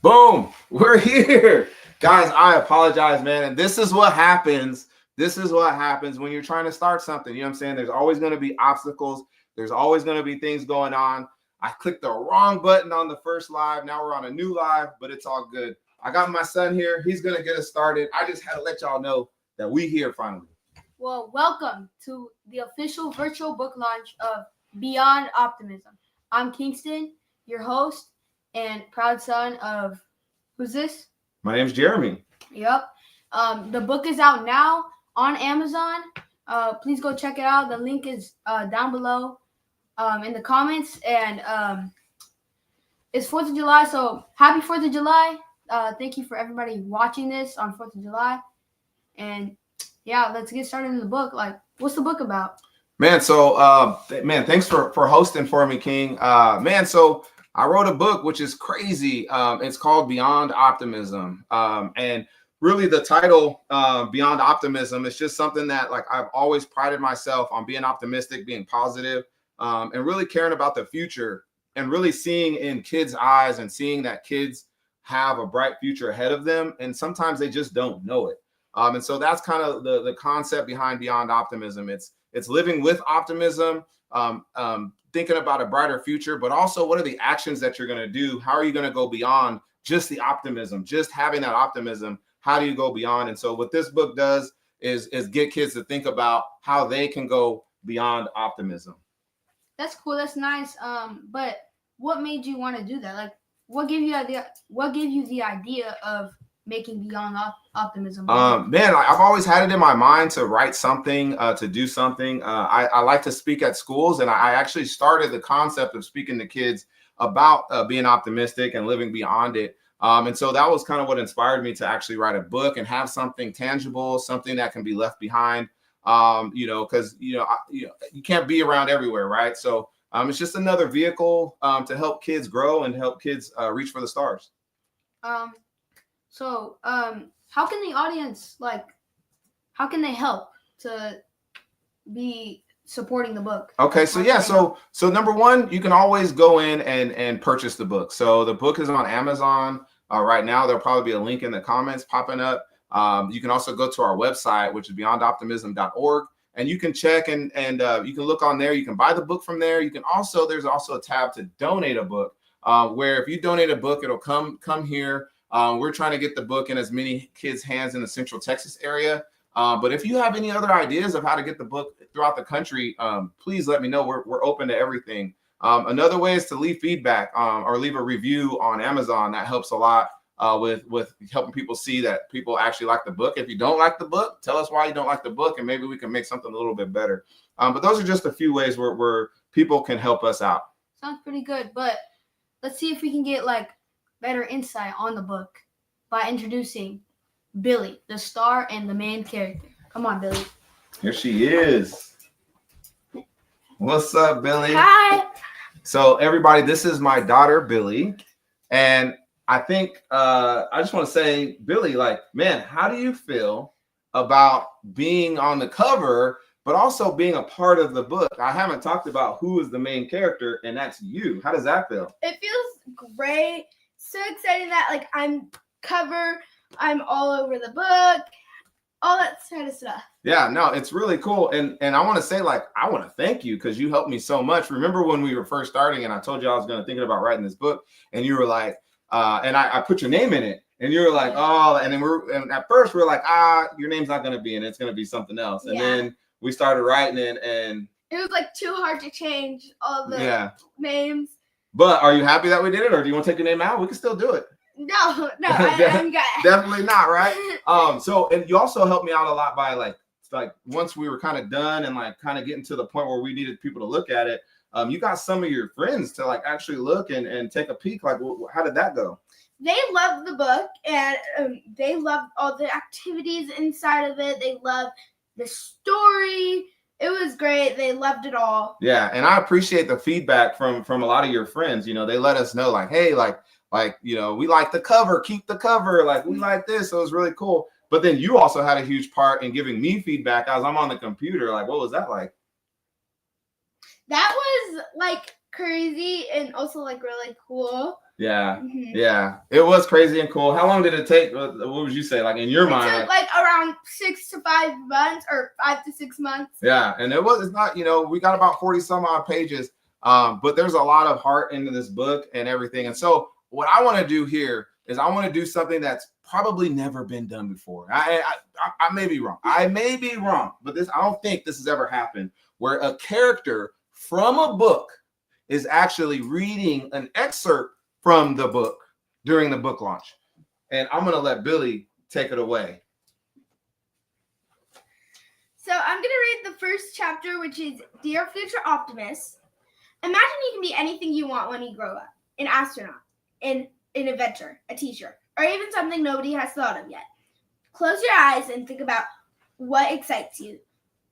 Boom, we're here. Guys, I apologize, man. And this is what happens. This is what happens when you're trying to start something. You know what I'm saying? There's always going to be obstacles. There's always going to be things going on. I clicked the wrong button on the first live. Now we're on a new live, but it's all good. I got my son here. He's going to get us started. I just had to let y'all know that we here finally. Well, welcome to the official virtual book launch of Beyond Optimism. I'm Kingston, your host and proud son of, who's this? My name's Jeremy. Yep. The book is out now on Amazon. Please go check it out. The link is down below in the comments. And it's 4th of July, so happy 4th of July. Thank you for everybody watching this on 4th of July. And yeah, let's get started in the book. Like, what's the book about? Man, so thanks for hosting for me, King. So I wrote a book, which is crazy. It's called Beyond Optimism. And really the title, Beyond Optimism, is just something that like I've always prided myself on being optimistic, being positive, and really caring about the future and really seeing in kids' eyes and seeing that kids have a bright future ahead of them. And sometimes they just don't know it. And so that's kind of the concept behind Beyond Optimism. It's living with optimism, thinking about a brighter future, but also what are the actions that you're going to do? How are you going to go beyond just the optimism, just having that optimism? How do you go beyond? And so what this book does is get kids to think about how they can go beyond optimism. That's cool. That's nice. But what made you want to do that? Like, what gave you the idea of making Beyond Optimism? I've always had it in my mind to write something, to do something. I like to speak at schools, and I actually started the concept of speaking to kids about being optimistic and living beyond it. And so that was kind of what inspired me to actually write a book and have something tangible, something that can be left behind. Because you can't be around everywhere, right? So it's just another vehicle to help kids grow and help kids reach for the stars. So, how can the audience, how can they help to be supporting the book? Okay, so number one, you can always go in and purchase the book. So the book is on Amazon right now. There'll probably be a link in the comments popping up. You can also go to our website, which is beyondoptimism.org, and you can check and you can look on there. You can buy the book from there. You can also, there's also a tab to donate a book, where if you donate a book, it'll come here. We're trying to get the book in as many kids' hands in the Central Texas area. But if you have any other ideas of how to get the book throughout the country, please let me know. We're open to everything. Another way is to leave feedback or leave a review on Amazon. That helps a lot. with helping people see that people actually like the book. If you don't like the book, tell us why you don't like the book, and maybe we can make something a little bit better. But those are just a few ways where people can help us out. Sounds pretty good, but let's see if we can get like better insight on the book by introducing Billy, the star and the main character. Come on, Billy. Here she is. What's up, Billy? Hi. So everybody, this is my daughter, Billy. And I think I just want to say, Billy, like, man, how do you feel about being on the cover, but also being a part of the book? I haven't talked about who is the main character, and that's you. How does that feel? It feels great. So exciting that like I'm all over the book, all that kind of stuff. Yeah, no, it's really cool. And I want to say, like, I want to thank you because you helped me so much. Remember when we were first starting and I told you I was thinking about writing this book, and you were like, and I put your name in it, and you were like, oh, and then and at first we were like, your name's not going to be in it. It's going to be something else. And then we started writing it, and it was like too hard to change all the names. But are you happy that we did it, or do you want to take your name out? We can still do it. No, I'm good. Definitely not, right? So, and you also helped me out a lot by like once we were kind of done and like kind of getting to the point where we needed people to look at it. You got some of your friends to like actually look and take a peek. Like, how did that go? They loved the book, and they loved all the activities inside of it. They loved the story. It was great. They loved it all. Yeah, and I appreciate the feedback from a lot of your friends. You know, they let us know like, hey, like you know, we like the cover, keep the cover, like we like this. So it was really cool. But then you also had a huge part in giving me feedback as I'm on the computer. Like, what was that like? That was like crazy and also like really cool. Yeah, yeah, it was crazy and cool. How long did it take? What would you say, like in your mind? It took like around 6 to 5 months, or 5 to 6 months. Yeah, and it's not, you know, we got about 40 some odd pages, but there's a lot of heart into this book and everything. And so what I want to do here is I want to do something that's probably never been done before. I may be wrong. I may be wrong, but I don't think this has ever happened where a character from a book is actually reading an excerpt from the book during the book launch. And I'm going to let Billy take it away. So I'm going to read the first chapter, which is Dear Future Optimus. Imagine you can be anything you want when you grow up. An astronaut, an inventor, a teacher, or even something nobody has thought of yet. Close your eyes and think about what excites you,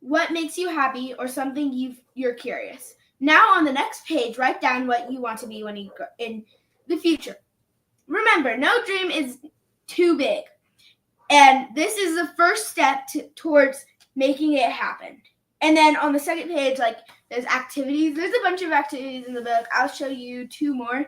what makes you happy, or something you're curious. Now on the next page, write down what you want to be when you grow in the future. Remember, no dream is too big. And this is the first step towards making it happen. And then on the second page, like there's activities. There's a bunch of activities in the book. I'll show you 2 more.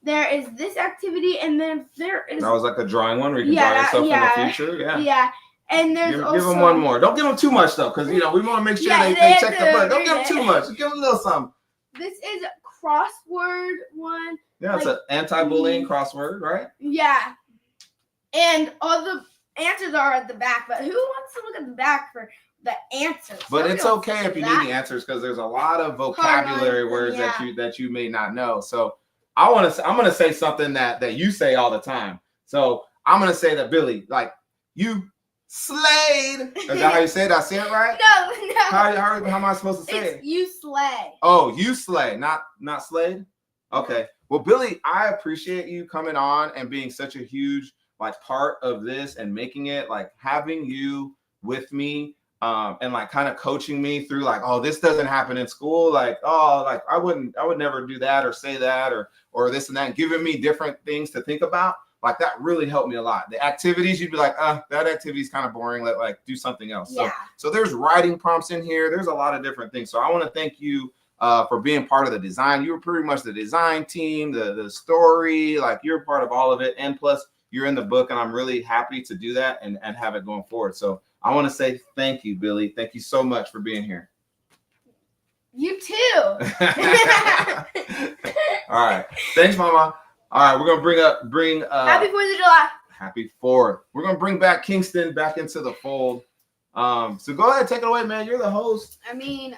There is this activity, and then there is... That was like a drawing one where you can draw yourself in the future? Yeah. Yeah. And there's give them one more. Don't give them too much, though, because, you know, we want to make sure they check the book. Don't give them too much. Give them a little something. This is a crossword one. Yeah, it's an anti-bullying crossword, right? Yeah. And all the answers are at the back, but who wants to look at the back for the answers? But it's okay if you need the answers, because there's a lot of vocabulary words that you may not know. So I'm gonna say something that you say all the time. So I'm gonna say that, Billy, like, you slayed. Is that how you say it? Did I say it right? No. How am I supposed to say it? You slay. Oh, you slay, not slayed. Okay. Well, Billy, I appreciate you coming on and being such a huge like part of this and making it, like having you with me and like kind of coaching me through like, oh, this doesn't happen in school. Like, oh, like I would never do that or say that or this and that, and giving me different things to think about. Like that really helped me a lot. The activities, you'd be like, that activity is kind of boring. Let like do something else. Yeah. So there's writing prompts in here. There's a lot of different things. So I want to thank you for being part of the design. You were pretty much the design team, the story, like you're part of all of it. And plus you're in the book, and I'm really happy to do that and have it going forward. So I want to say thank you, Billy. Thank you so much for being here. You too. All right. Thanks, Mama. All right, we're gonna bring Happy 4th of July. Happy 4th. We're gonna bring back Kingston back into the fold. So go ahead, take it away, man. You're the host. I mean,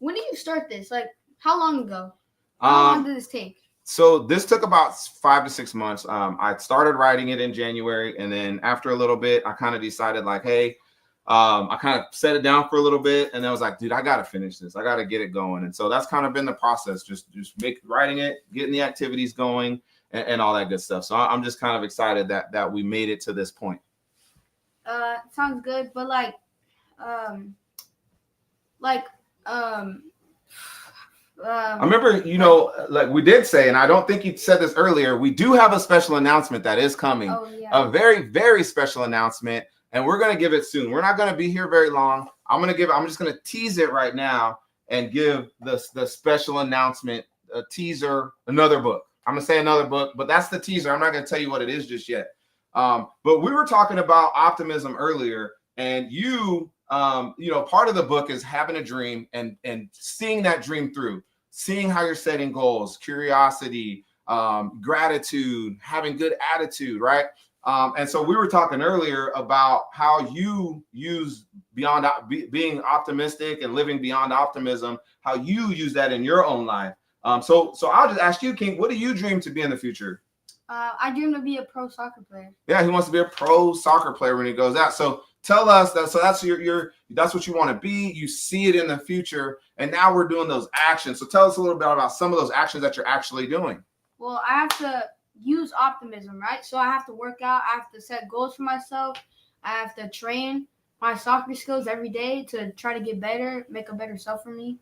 when did you start this? Like, how long ago? How long did this take? So this took about 5 to 6 months. I started writing it in January, and then after a little bit, I kind of decided like, hey, I kind of set it down for a little bit, and then I was like, dude, I got to finish this. I got to get it going. And so that's kind of been the process, just writing it, getting the activities going, and all that good stuff. So I'm just kind of excited that we made it to this point. Sounds good, but I remember, like we did say, and I don't think you said this earlier, we do have a special announcement that is coming. Oh, yeah. A very, very special announcement, and we're going to give it soon. We're not going to be here very long. I'm just going to tease it right now and give the special announcement, a teaser, another book. I'm going to say another book, but that's the teaser. I'm not going to tell you what it is just yet. But we were talking about optimism earlier, and part of the book is having a dream and seeing that dream through, seeing how you're setting goals, curiosity, gratitude, having good attitude, right? And so we were talking earlier about how you use being optimistic and living beyond optimism, how you use that in your own life. So I'll just ask you, King, what do you dream to be in the future? I dream to be a pro soccer player. Yeah, he wants to be a pro soccer player when he goes out. So tell us that. So that's that's what you want to be. You see it in the future, and now we're doing those actions. So tell us a little bit about some of those actions that you're actually doing. Well, I have to use optimism, right? So I have to work out. I have to set goals for myself. I have to train my soccer skills every day to try to get better, make a better self for me,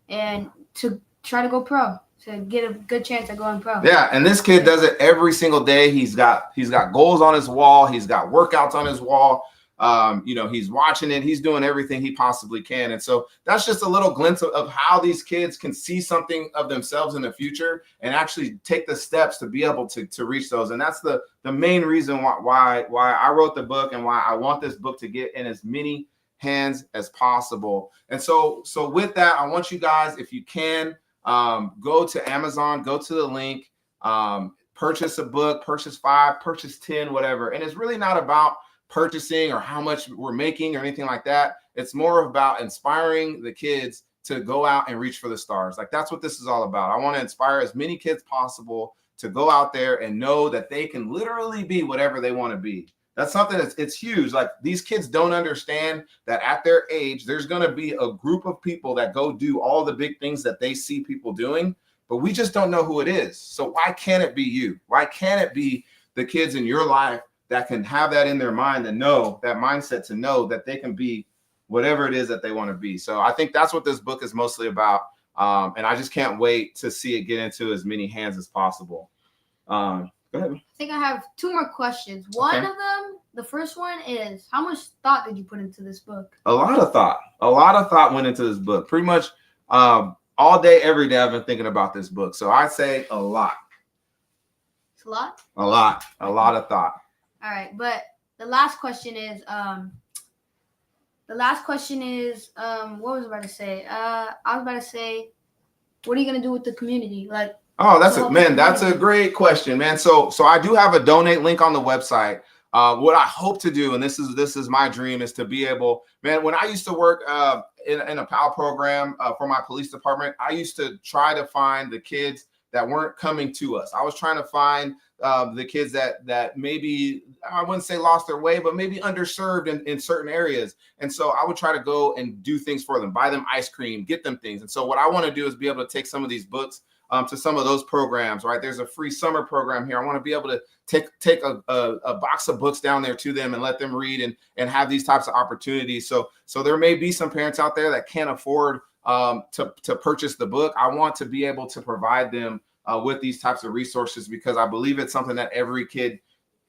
and to try to go pro, to get a good chance at going pro. Yeah, and this kid does it every single day. He's got goals on his wall. He's got workouts on his wall. He's watching it. He's doing everything he possibly can. And so that's just a little glimpse of how these kids can see something of themselves in the future and actually take the steps to be able to reach those. And that's the main reason why I wrote the book and why I want this book to get in as many hands as possible. And so with that, I want you guys, if you can, go to Amazon, go to the link, purchase a book, purchase 5, purchase 10, whatever. And it's really not about purchasing or how much we're making or anything like that. It's more about inspiring the kids to go out and reach for the stars. Like, that's what this is all about. I want to inspire as many kids possible to go out there and know that they can literally be whatever they want to be. That's something it's huge. Like, these kids don't understand that at their age, there's going to be a group of people that go do all the big things that they see people doing, but we just don't know who it is. So why can't it be you? Why can't it be the kids in your life that can have that in their mind and know that mindset, to know that they can be whatever it is that they want to be? So I think that's what this book is mostly about. And I just can't wait to see it get into as many hands as possible. Go ahead. I think I have 2 more questions. One of them, the first one is, how much thought did you put into this book? A lot of thought went into this book. Pretty much all day, every day, I've been thinking about this book. So I'd say a lot. It's a lot? A lot of thought. All right, but the last question is, what was I about to say? I was about to say, what are you gonna do with the community? Like, oh, that's a great question, man. So I do have a donate link on the website. What I hope to do, and this is my dream, is to be able, man, when I used to work in a PAL program for my police department, I used to try to find the kids that weren't coming to us. I was trying to find the kids that maybe, I wouldn't say lost their way, but maybe underserved in certain areas. And so I would try to go and do things for them, buy them ice cream, get them things. And so what I want to do is be able to take some of these books to some of those programs, right? There's a free summer program here. I want to be able to take a box of books down there to them and let them read and have these types of opportunities. So there may be some parents out there that can't afford to purchase the book. I want to be able to provide them with these types of resources, because I believe it's something that every kid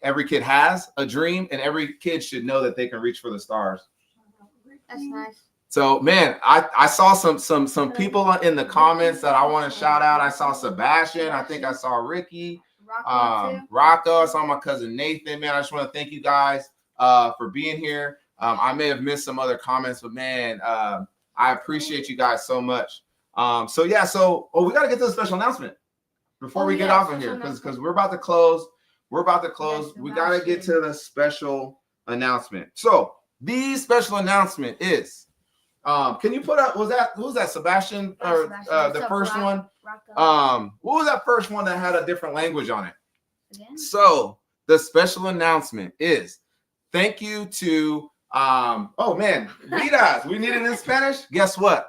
has a dream, and every kid should know that they can reach for the stars. That's nice. So, man, I saw some people in the comments that I want to shout out. I saw Sebastian. I think I saw Ricky, Rocco. I saw my cousin Nathan. Man, I just want to thank you guys for being here. I may have missed some other comments, but man, I appreciate you guys so much. We got to get to the special announcement before we get off of here, because we're about to close. Yes, we got to get to the special announcement. So the special announcement is, Can you put up? Who was that? Sebastian Yeah, or Sebastian. the What's up, first Rock? one? Rocco. What was that first one that had a different language on it? Again? So the special announcement is thank you to oh man, Vidas. We need it in Spanish. Guess what?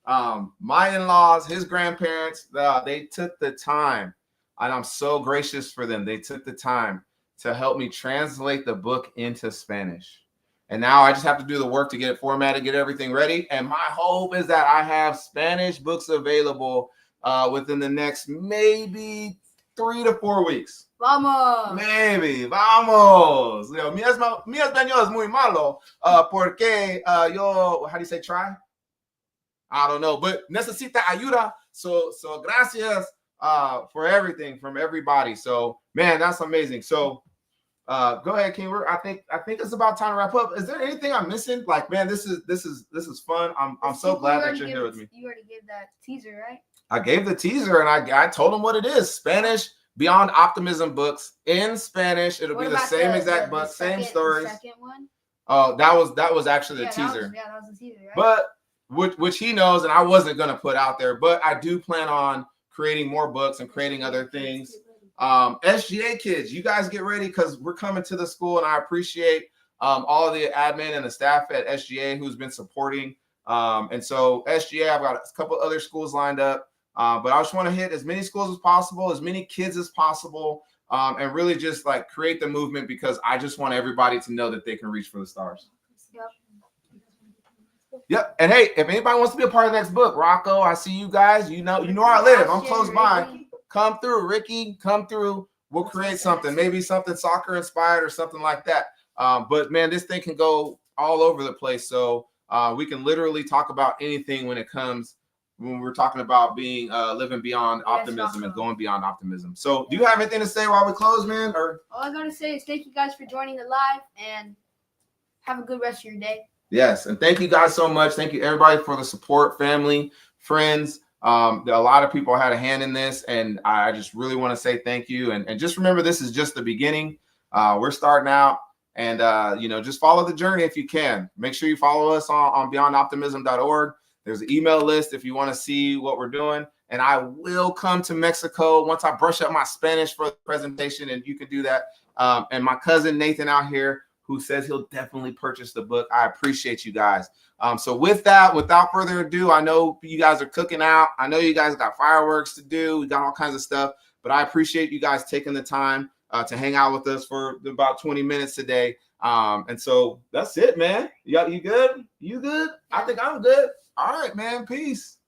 My in-laws, his grandparents, they took the time, and I'm so gracious for them. They took the time to help me translate the book into Spanish. And now I just have to do the work to get it formatted, get everything ready. And my hope is that I have Spanish books available within the next maybe 3 to 4 weeks. Vamos. Maybe, vamos. You know, mi español es muy malo porque yo, how do you say try? I don't know, but necesita ayuda. So gracias for everything from everybody. So man, that's amazing. So go ahead, King. I think it's about time to wrap up. Is there anything I'm missing? Like, man, this is fun. I'm so glad that you're here with me. You already gave that teaser, right? I gave the teaser and I told them what it is. Spanish Beyond Optimism books in Spanish. It'll be the same exact book, same stories. The second one? Oh, that was actually the teaser. That was the teaser, right? But which he knows, and I wasn't gonna put out there, but I do plan on creating more books and creating other things. SGA kids, you guys get ready because we're coming to the school, and I appreciate all of the admin and the staff at SGA who's been supporting. And so SGA, I've got a couple other schools lined up, but I just want to hit as many schools as possible, as many kids as possible, and really just like create the movement because I just want everybody to know that they can reach for the stars. Yep. And hey, if anybody wants to be a part of the next book, Rocco, I see you guys. You know where I live. I'm close by. Come through, Ricky. Come through. We'll create something, maybe something soccer inspired or something like that. But man, this thing can go all over the place. So we can literally talk about anything when we're talking about being living beyond optimism and going beyond optimism. So do you have anything to say while we close, man? Or all I gotta say is thank you guys for joining the live and have a good rest of your day. Yes, and thank you guys so much. Thank you everybody for the support, family, friends. A lot of people had a hand in this, and I just really want to say thank you. And just remember, this is just the beginning. We're starting out, and just follow the journey if you can. Make sure you follow us on beyondoptimism.org. There's an email list if you want to see what we're doing. And I will come to Mexico once I brush up my Spanish for the presentation, and you can do that. And my cousin Nathan out here, who says he'll definitely purchase the book. I appreciate you guys. So with that, without further ado, I know you guys are cooking out. I know you guys got fireworks to do. We got all kinds of stuff, but I appreciate you guys taking the time to hang out with us for about 20 minutes today. And so that's it, man. You good? You good? I think I'm good. All right, man. Peace.